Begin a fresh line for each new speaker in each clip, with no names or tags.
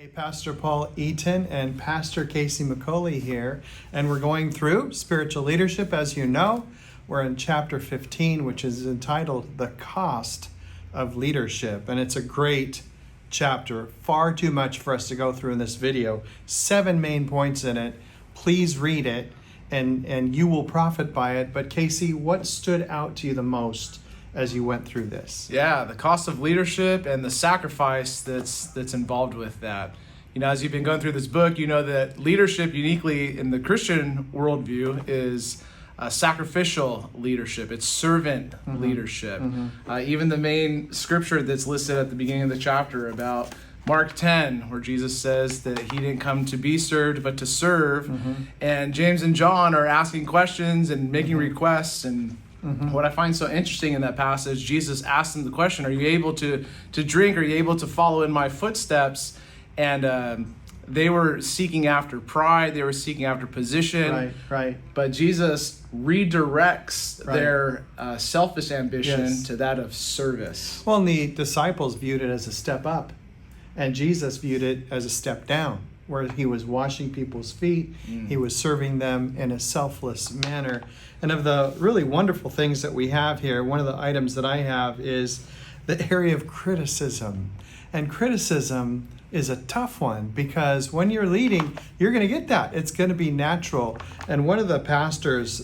Hey, Pastor Paul Eaton and Pastor Casey McCauley here, and we're going through spiritual leadership. As you know, we're in chapter 15, which is entitled The Cost of Leadership, and it's a great chapter, far too much for us to go through in this video. 7 main points in it. Please read it, and you will profit by it. But Casey, what stood out to you the most as you went through this?
Yeah, the cost of leadership and the sacrifice that's involved with that. You know, as you've been going through this book, you know that leadership uniquely in the Christian worldview is sacrificial leadership. It's servant leadership. Even the main scripture that's listed at the beginning of the chapter about Mark 10, where Jesus says that he didn't come to be served, but to serve. And James and John are asking questions and making requests. And what I find so interesting in that passage, Jesus asked them the question, are you able to drink? Are you able to follow in my footsteps? And they were seeking after pride. They were seeking after position.
Right.
But Jesus redirects their selfish ambition to that of service.
Well, and the disciples viewed it as a step up, and Jesus viewed it as a step down, where he was washing people's feet. He was serving them in a selfless manner. And of the really wonderful things that we have here, one of the items that I have is the area of criticism. And criticism is a tough one because when you're leading, you're going to get that. It's going to be natural. And one of the pastors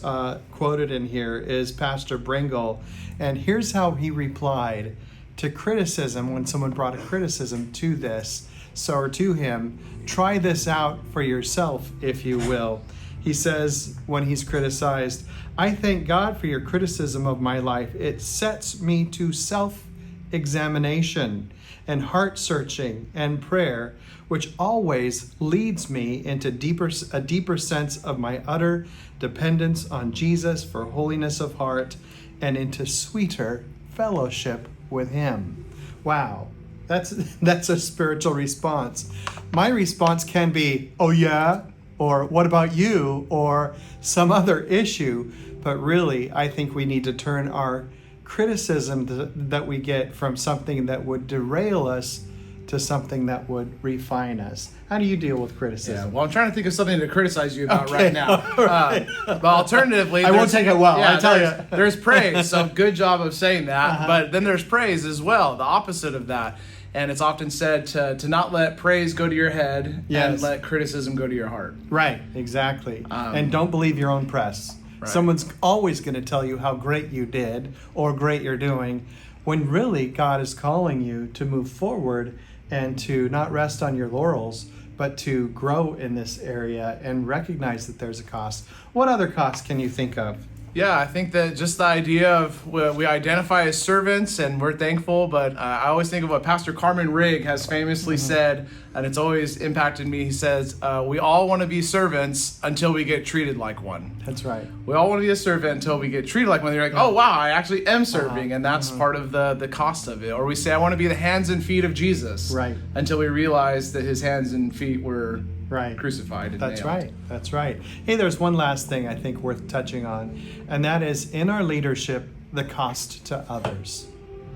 quoted in here is Pastor Bringle. And here's how he replied to criticism when someone brought a criticism to this. Or to him, try this out for yourself, if you will. He says when he's criticized, I thank God for your criticism of my life. It sets me to self-examination and heart-searching and prayer, which always leads me into a deeper sense of my utter dependence on Jesus for holiness of heart and into sweeter fellowship with him. Wow. That's a spiritual response. My response can be, oh yeah, or what about you, or some other issue. But really, I think we need to turn our criticism that we get from something that would derail us to something that would refine us. How do you deal with criticism?
Yeah, well, I'm trying to think of something to criticize you about right now. But alternatively,
I won't take it well, I tell you.
There's praise, so good job of saying that. But then there's praise as well, the opposite of that. And it's often said to not let praise go to your head and let criticism go to your heart.
Right, exactly. And don't believe your own press. Right. Someone's always going to tell you how great you did or great you're doing, when really God is calling you to move forward and to not rest on your laurels, but to grow in this area and recognize that there's a cost. What other costs can you think of?
Yeah, I think that just the idea of we identify as servants and we're thankful, but I always think of what Pastor Carmen Rigg has famously said, and it's always impacted me. He says, we all want to be servants until we get treated like one.
That's right.
We all want to be a servant until we get treated like one. You're like, oh, wow, I actually am serving, and that's part of the cost of it. Or we say, I want to be the hands and feet of Jesus, until we realize that his hands and feet were crucified and
That's
nailed.
That's right. Hey, there's one last thing I think worth touching on, and that is in our leadership, the cost to others.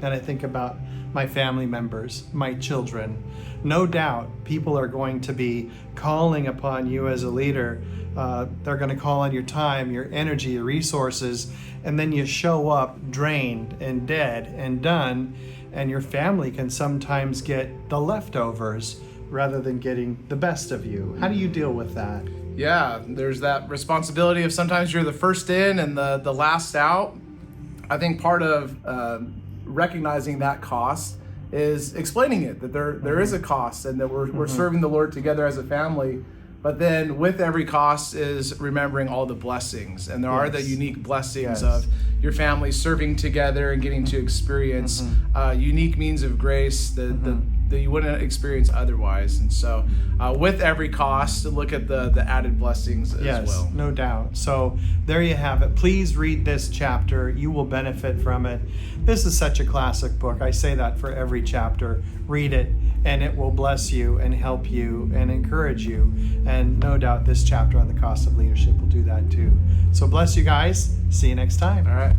And I think about my family members, my children. No doubt people are going to be calling upon you as a leader. They're going to call on your time, your energy, your resources, and then you show up drained and dead and done, and your family can sometimes get the leftovers rather than getting the best of you. How do you deal with that?
Yeah, there's that responsibility of sometimes you're the first in and the last out. I think part of recognizing that cost is explaining it, that there is a cost and that we're serving the Lord together as a family. But then with every cost is remembering all the blessings. And there are the unique blessings of your family serving together and getting to experience unique means of grace that you wouldn't experience otherwise. And so with every cost, look at the added blessings as well.
No doubt. So there you have it. Please read this chapter. You will benefit from it. This is such a classic book. I say that for every chapter. Read it, and it will bless you and help you and encourage you. And no doubt this chapter on the cost of leadership will do that too. So bless you guys. See you next time.
All right.